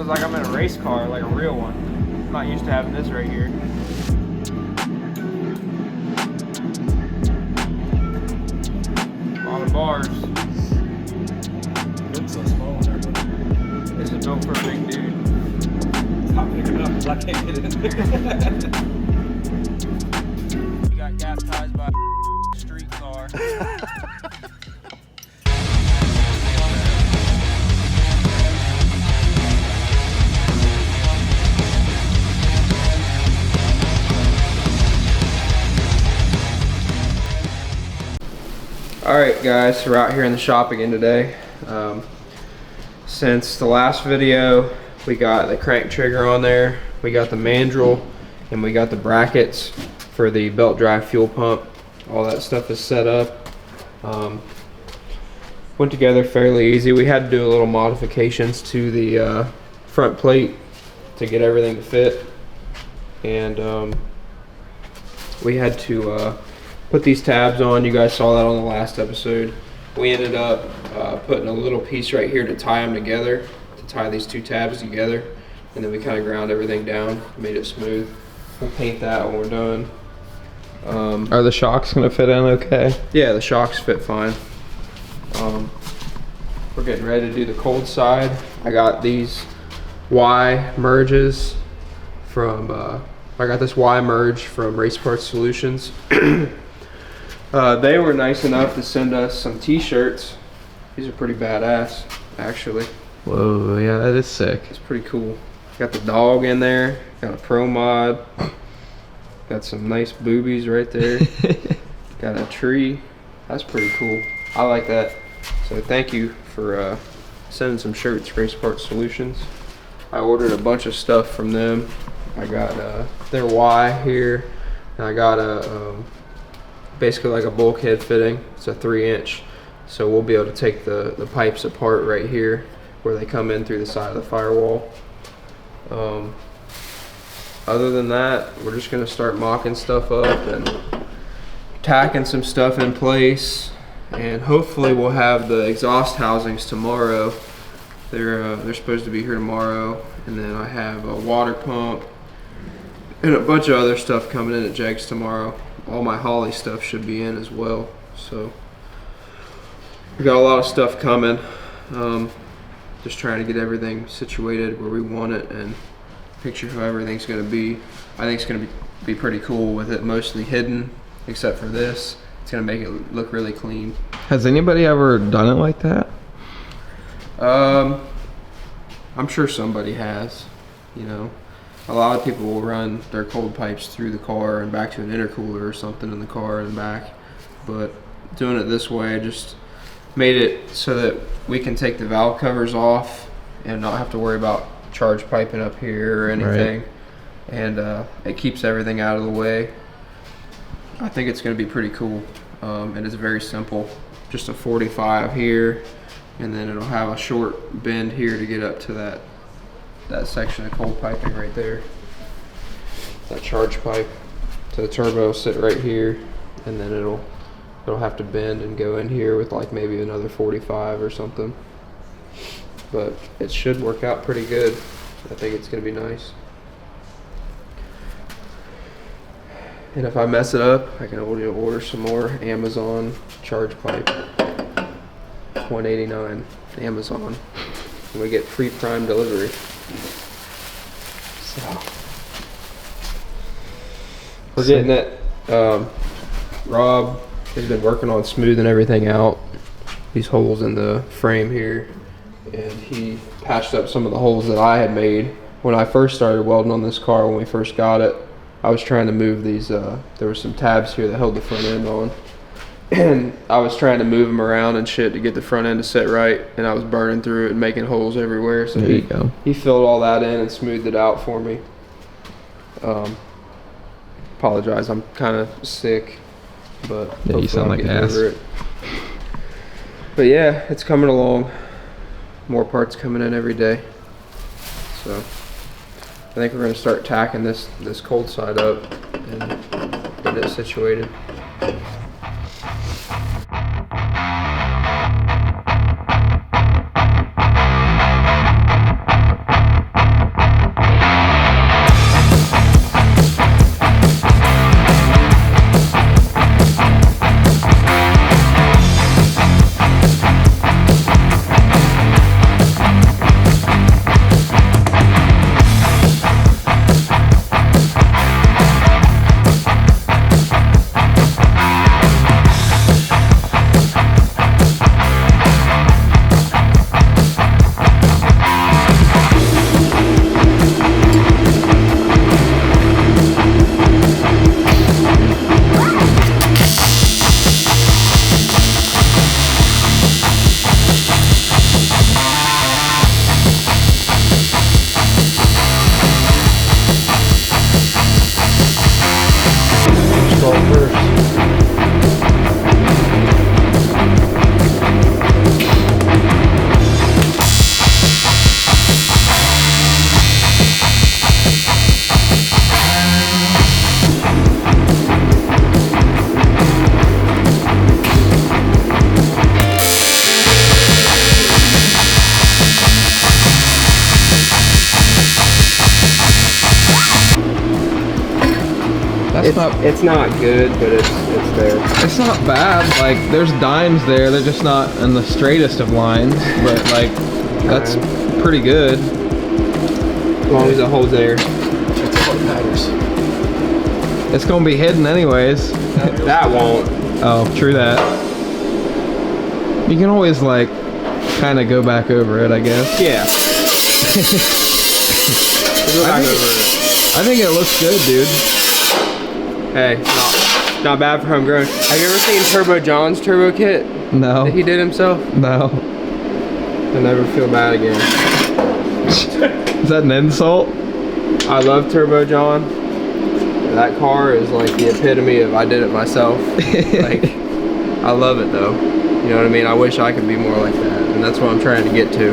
feels like I'm in a race car, like a real one. I'm not used to having this right here. A lot of bars. Looks so small in there, but This is built for a big dude. stop picking up because I can't get in there. You got baptized by a street car. Alright guys, so we're out here in the shop again today. Since the last video, we got the crank trigger on there, we got the mandrel, and we got the brackets for the belt drive fuel pump. All that stuff is set up. Went together fairly easy. We had to do a little modifications to the front plate to get everything to fit. And we had to put these tabs on. You guys saw that on the last episode. We ended up putting a little piece right here to tie them together, to tie these two tabs together, and then we kind of ground everything down, made it smooth. We'll paint that when we're done. Are the shocks gonna fit in okay? Yeah, the shocks fit fine. We're getting ready to do the cold side. I got these Y merges from, I got this Y merge from Race Parts Solutions. They were nice enough to send us some t-shirts. These are pretty badass, actually. Whoa, yeah, that is sick. It's pretty cool. Got the dog in there, got a pro mod, got some nice boobies right there, got a tree. That's pretty cool. I like that. So thank you for sending some shirts, Race Parts Solutions. I ordered a bunch of stuff from them. I got their Y here, and I got a basically like a bulkhead fitting. It's a 3-inch, so we'll be able to take the pipes apart right here where they come in through the side of the firewall. Other than that, we're just gonna start mocking stuff up and tacking some stuff in place, and hopefully we'll have the exhaust housings tomorrow. They're supposed to be here tomorrow, and then I have a water pump and a bunch of other stuff coming in at Jegs tomorrow. All my Holly stuff should be in as well. So we got a lot of stuff coming. Just trying to get everything situated where we want it and picture how everything's gonna be. I think it's gonna be pretty cool with it mostly hidden, except for this. It's gonna make it look really clean. Has anybody ever done it like that? I'm sure somebody has, you know. A lot of people will run their cold pipes through the car and back to an intercooler or something in the car and back. But doing it this way just made it so that we can take the valve covers off and not have to worry about charge piping up here or anything. Right. And it keeps everything out of the way. I think it's going to be pretty cool. And it's very simple. Just a 45 here, and then it'll have a short bend here to get up to that section of cold piping right there. That charge pipe. So the turbo will sit right here, and then it'll have to bend and go in here with like maybe another 45 or something. But it should work out pretty good. I think it's gonna be nice. And if I mess it up, I can order some more Amazon charge pipe. $189 Amazon. And we get free Prime delivery. So we're getting it. Rob has been working on smoothing everything out, these holes in the frame here, and he patched up some of the holes that I had made when I first started welding on this car. When we first got it, I was trying to move these, there were some tabs here that held the front end on, and I was trying to move them around and shit to get the front end to sit right, and I was burning through it and making holes everywhere. So he filled all that in and smoothed it out for me. Apologize, I'm kind of sick, but yeah, you sound like ass. But yeah, it's coming along. More parts coming in every day. So I think we're going to start tacking this cold side up and get it situated. It's not good, but it's there. It's not bad. Like, there's dimes there. They're just not in the straightest of lines, but like, that's pretty good. As long as it holds air. That's what matters. It's gonna be hidden anyways. That won't. Oh, true that. You can always like kind of go back over it, I guess. Yeah. I think it looks good, dude. Hey, not bad for homegrown. Have you ever seen Turbo John's turbo kit No. that he did himself? No. I'll never feel bad again. Is that an insult? I love Turbo John. That car is like the epitome of I did it myself. Like, I love it though. You know what I mean? I wish I could be more like that, and that's what I'm trying to get to.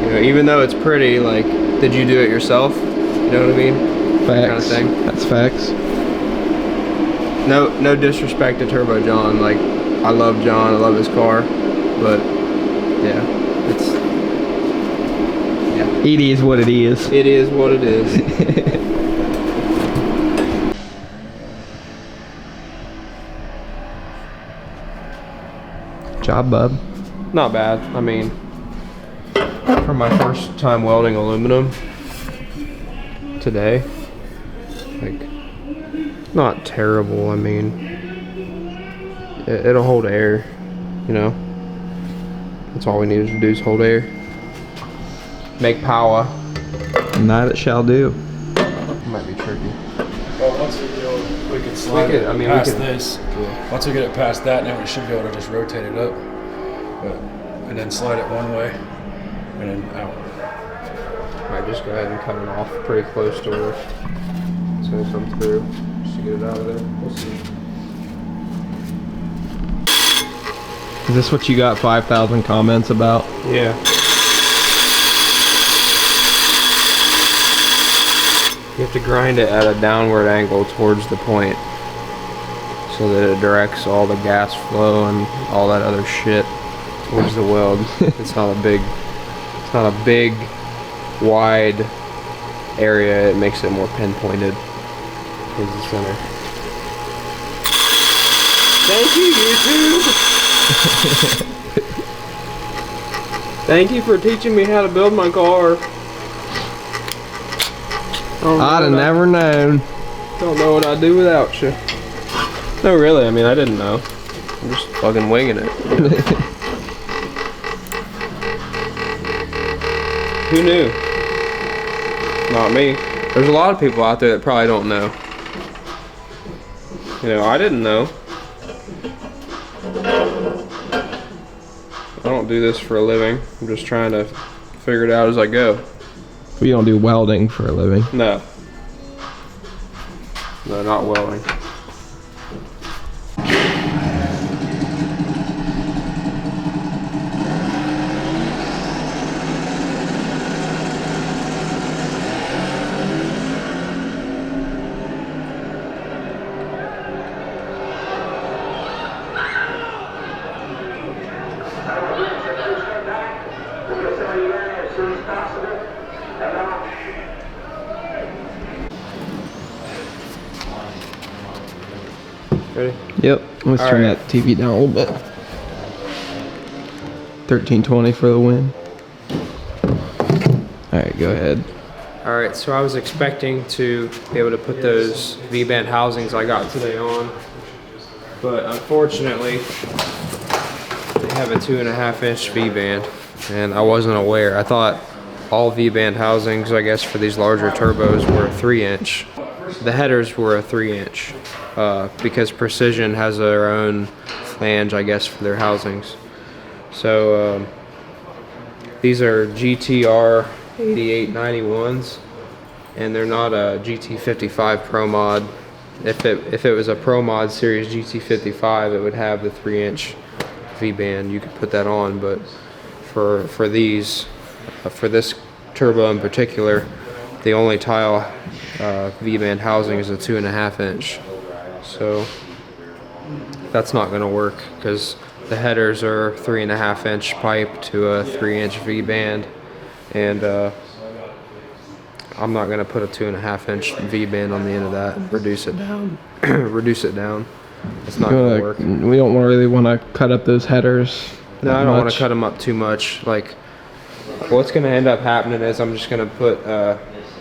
You know, even though it's pretty, like, did you do it yourself? You know what I mean? Facts. Kind of thing. That's facts. No disrespect to Turbo John. Like, I love John. I love his car, but yeah, It is what it is. it is what it is. Job, bub. Not bad. I mean, for my first time welding aluminum today, like, not terrible. I mean, it'll hold air, you know. That's all we needed to do is hold air. Make power. And that it shall do. Might be tricky. Well, once we can slide it past this. Yeah. Once we get it past that, now we should be able to just rotate it up, and then slide it one way, and then out. Might just go ahead and cut it off pretty close to where it's gonna come through, just to get it out of there. We'll see. Is this what you got 5,000 comments about? Yeah. You have to grind it at a downward angle towards the point so that it directs all the gas flow and all that other shit towards the weld. It's not a big, wide area. It makes it more pinpointed towards the center. Thank you, YouTube! Thank you for teaching me how to build my car. I'd have never known. Don't know what I'd do without you. No, really, I mean, I didn't know. I'm just fucking winging it. Who knew? Not me. There's a lot of people out there that probably don't know. You know, I didn't know. I don't do this for a living. I'm just trying to figure it out as I go. We don't do welding for a living. No. No, not welding. Ready? Yep. Let's All turn right. that TV down a little bit. 1320 for the win. Alright, go ahead. Alright, so I was expecting to be able to put those V-band housings I got today on, but unfortunately they have a 2.5 inch V-band, and I wasn't aware. I thought all V-band housings, I guess, for these larger turbos were a 3 inch. The headers were a 3 inch, because Precision has their own flange, I guess, for their housings. So these are GTR 8891s, and they're not a GT55 Pro Mod. If it was a Pro Mod Series GT55, it would have the 3 inch V-band. You could put that on, but for these, for this turbo in particular, the only tile V-band housing is a 2.5 inch. So that's not going to work because the headers are 3.5 inch pipe to a 3 inch V-band, and I'm not gonna put a 2.5 inch V-band on the end of that and reduce it down. Reduce it down. It's not gonna work. We don't really want to cut up those headers. No, I don't want to cut them up too much. Like, what's gonna end up happening is I'm just gonna put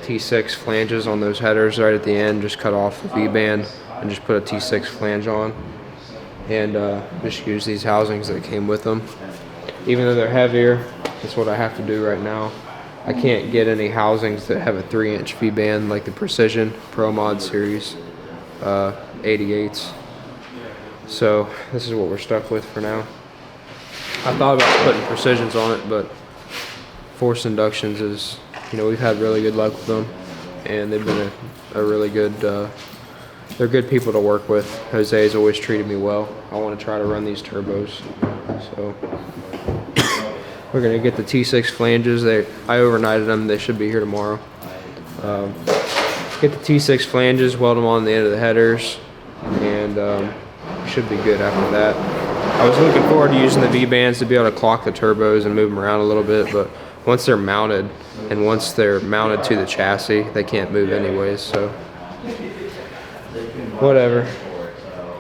T6 flanges on those headers right at the end. Just cut off the V-band and just put a T6 flange on, and just use these housings that came with them. Even though they're heavier, that's what I have to do right now. I can't get any housings that have a 3-inch V-band like the Precision Pro Mod Series 88s. So this is what we're stuck with for now. I thought about putting Precisions on it, but forced inductions is, you know, we've had really good luck with them, and they've been a really good, they're good people to work with. Jose's always treated me well. I want to try to run these turbos. So we're gonna get the T6 flanges. I overnighted them. They should be here tomorrow. Get the T6 flanges, weld them on the end of the headers, and should be good after that. I was looking forward to using the V-bands to be able to clock the turbos and move them around a little bit, but once they're mounted, and once they're mounted to the chassis, they can't move anyways, so whatever.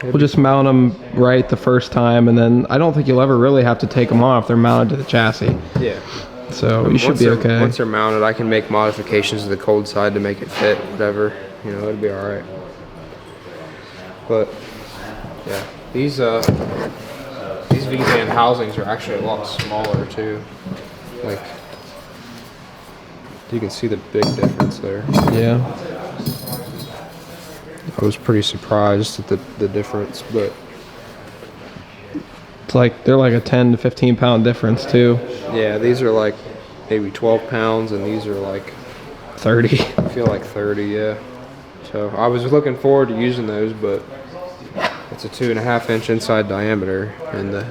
We'll just mount them right the first time, and then I don't think you'll ever really have to take them off. They're mounted to the chassis. Yeah. So you should be okay. Once they're mounted, I can make modifications to the cold side to make it fit, whatever. You know, it'll be all right. But yeah, these V-band housings are actually a lot smaller too. Like, you can see the big difference there. Yeah. I was pretty surprised at the difference, but It's like they're like a 10 to 15 pound difference too. yeah, these are like maybe 12 pounds, and these are like 30. I feel like 30, yeah. So I was looking forward to using those, but it's a 2.5 inch inside diameter, and the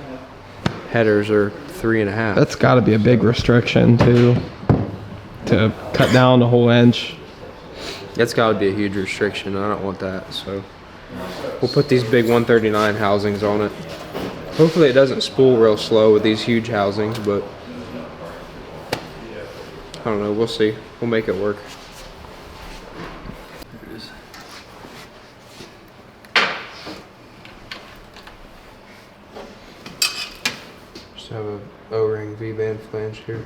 headers are 3.5. That's got to be a big restriction too, to cut down a whole inch. That's got to be a huge restriction. I don't want that. So we'll put these big 139 housings on it. Hopefully it doesn't spool real slow with these huge housings, but I don't know. We'll see. We'll make it work. There it is. Just have a O-ring V-band flange here.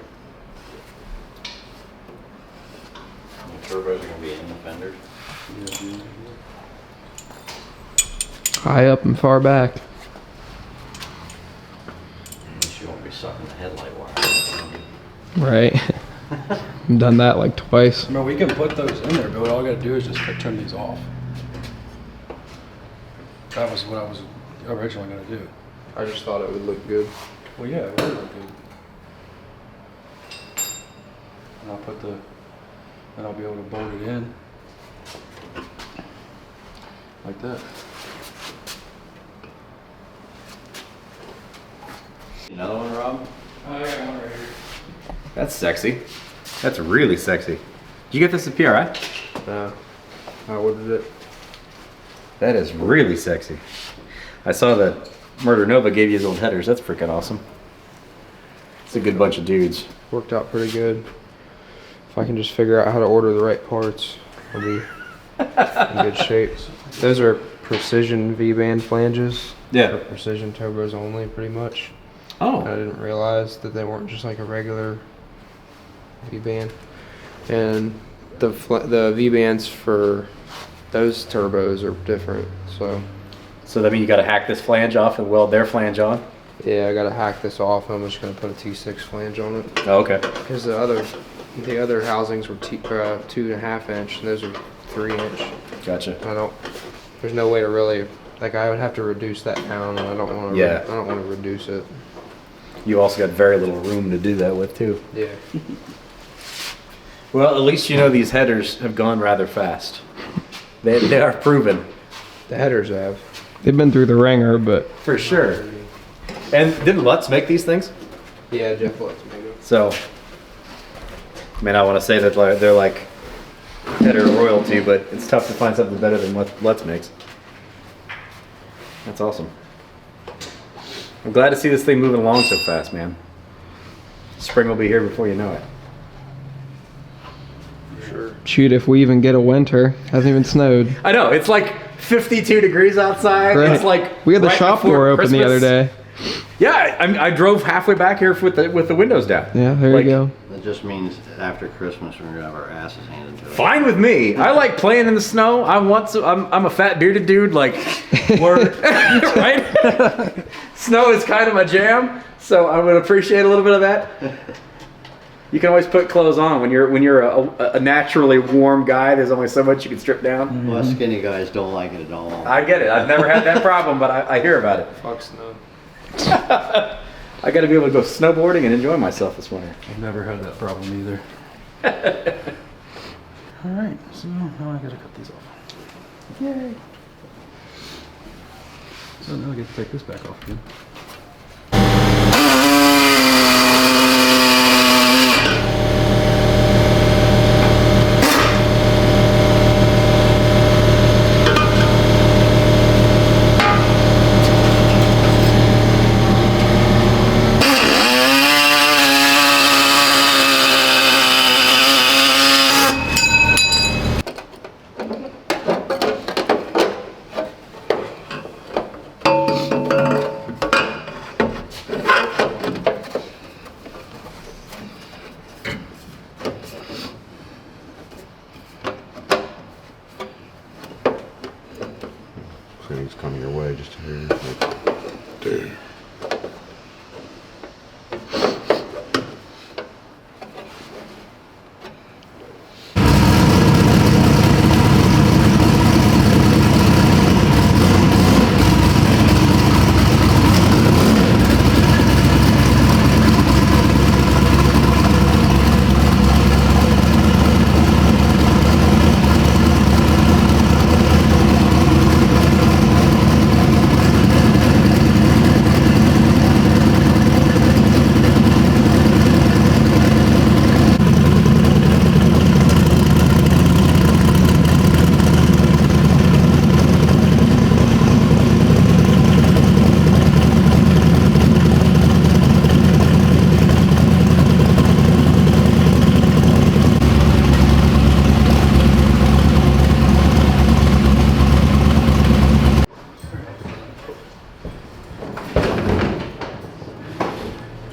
The turbos are going to be in the fenders. High up and far back. At least you won't be sucking the headlight wire. Right. I've done that like twice. No, we can put those in there, but all I gotta do is just turn these off. That was what I was originally gonna do. I just thought it would look good. Well, yeah, it would look good. And I'll put then I'll be able to bolt it in. Like that. Another one, Rob? I got one right here. That's sexy. That's really sexy. Did you get this at PRI? I ordered it. That is really sexy. I saw that Murder Nova gave you his old headers. That's freaking awesome. It's a good bunch of dudes. Worked out pretty good. If I can just figure out how to order the right parts, I'll be in good shape. Those are Precision V-band flanges. Yeah. For Precision turbos only, pretty much. Oh. I didn't realize that they weren't just like a regular V-band. And the V-bands for those turbos are different, so. So that means you got to hack this flange off and weld their flange on? Yeah, I gotta hack this off. I'm just gonna put a T6 flange on it. Oh, okay. Because the other housings were 2.5 inch, and those are 3 inch. Gotcha. There's no way to really, like, I would have to reduce that down, and I don't want to. Yeah. I don't want to reduce it. You also got very little room to do that with, too. Yeah. Well, at least you know these headers have gone rather fast. They are proven. The headers have. They've been through the ringer, but For sure. And didn't Lutz make these things? Yeah, Jeff lets me go. So, I mean, I want to say that they're like header royalty, but it's tough to find something better than what Lutz makes. That's awesome. I'm glad to see this thing moving along so fast, man. Spring will be here before you know it. For sure. Shoot, if we even get a winter, hasn't even snowed. I know, it's like 52 degrees outside. Right. It's like We had the right shop before door open the other Christmas. day. Yeah, I drove halfway back here with the windows down. Yeah, there Like, you go. That just means after Christmas, we're gonna have our asses handed to us. Fine with me. I like playing in the snow. I'm a fat bearded dude. Like, right? Snow is kind of my jam, so I would appreciate a little bit of that. You can always put clothes on when you're a naturally warm guy. There's only so much you can strip down. Well, skinny guys don't like it at all. I get it. I've never had that problem, but I hear about it. Fuck snow. I got to be able to go snowboarding and enjoy myself this winter. I've never had that problem either. All right, so now I gotta cut these off. Yay! So now I get to take this back off again. Things coming your way just to hear you. Like, dude.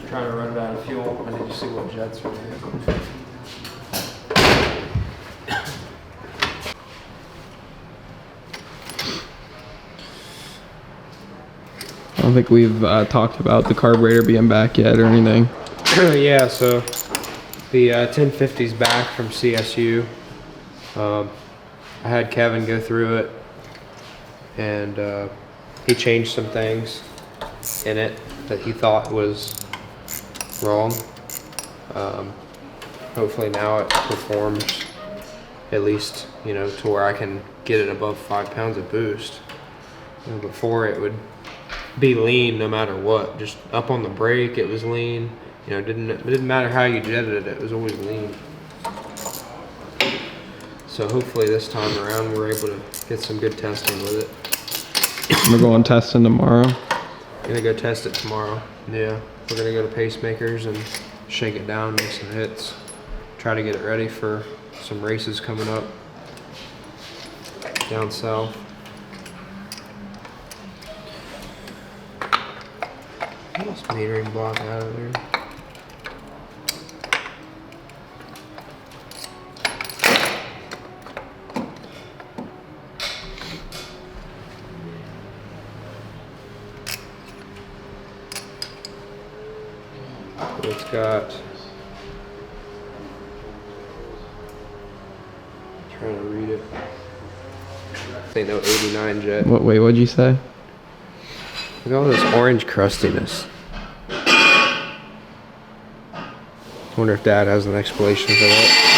Trying to run out of fuel. I need to see what jets are here. I don't think we've talked about the carburetor being back yet or anything. Yeah, so the 1050's back from CSU. I had Kevin go through it, and he changed some things in it that he thought was wrong. Hopefully now it performs at least, you know, to where I can get it above 5 pounds of boost. You know, before it would be lean no matter what. Just up on the brake, it was lean. You know, it didn't matter how you jetted it, it was always lean. So hopefully this time around we're able to get some good testing with it. We're going testing tomorrow. Gonna go test it tomorrow. Yeah, we're gonna go to Pacemakers and shake it down, make some hits, try to get it ready for some races coming up down south. Get this metering block out of there. It's got, trying to read it. Ain't no 89 jet. Wait, what'd you say? Look at all this orange crustiness. Wonder if Dad has an explanation for that.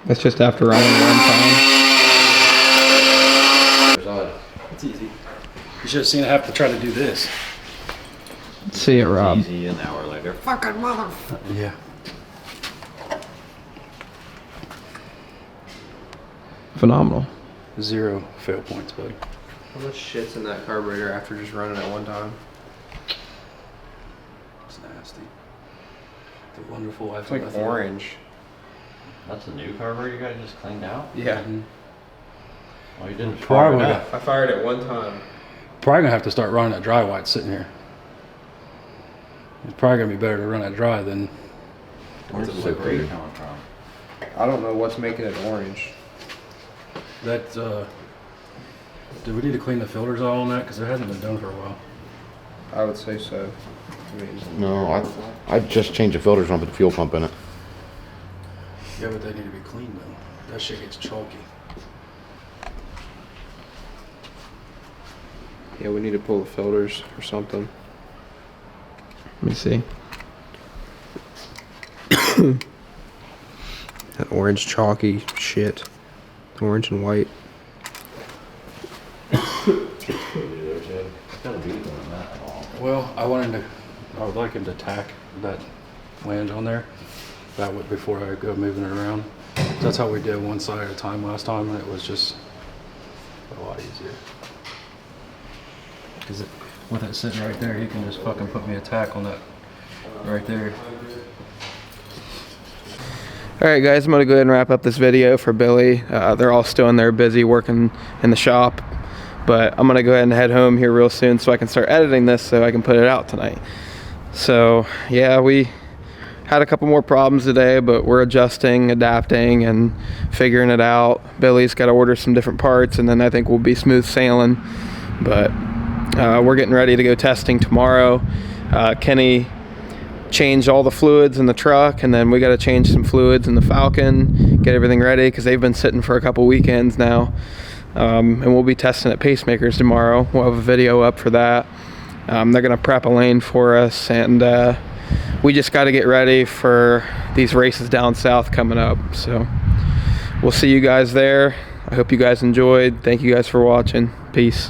That's just after running one time. It's easy. You should have seen it have to try to do this. See it, Rob. Easy, an hour later. Fucking motherfucker. Yeah. Phenomenal. 0 fail points, buddy. How much shit's in that carburetor after just running it one time? It's nasty. The wonderful. It's like orange. That's a new carburetor you guys just cleaned out? Yeah. Well, you didn't Probably. fire it up. I fired it one time. Probably gonna have to start running that dry while it's sitting here. It's probably gonna be better to run it dry than. Where's the liquid coming from? I don't know what's making it orange. That, do we need to clean the filters out on that? Because it hasn't been done for a while. I would say so. I mean, No, I just changed the filters and I put the fuel pump in it. Yeah, but they need to be cleaned though. That shit gets chalky. yeah, we need to pull the filters or something. Let me see. That orange chalky shit. Orange and white. Well, I would like him to tack that flange on there. That would, before I go moving it around. That's how we did one side at a time last time, and it was just a lot easier. Because with it sitting right there, you can just fucking put me a tack on that right there. Alright guys, I'm going to go ahead and wrap up this video for Billy. They're all still in there busy working in the shop. But I'm going to go ahead and head home here real soon so I can start editing this so I can put it out tonight. So yeah, we had a couple more problems today, but we're adjusting, adapting, and figuring it out. Billy's got to order some different parts, and then I think we'll be smooth sailing. But we're getting ready to go testing tomorrow. Kenny changed all the fluids in the truck, and then we got to change some fluids in the Falcon, get everything ready because they've been sitting for a couple weekends now. And we'll be testing at Pacemakers tomorrow. We'll have a video up for that. They're going to prep a lane for us, and we just got to get ready for these races down south coming up. So we'll see you guys there. I hope you guys enjoyed. Thank you guys for watching. Peace.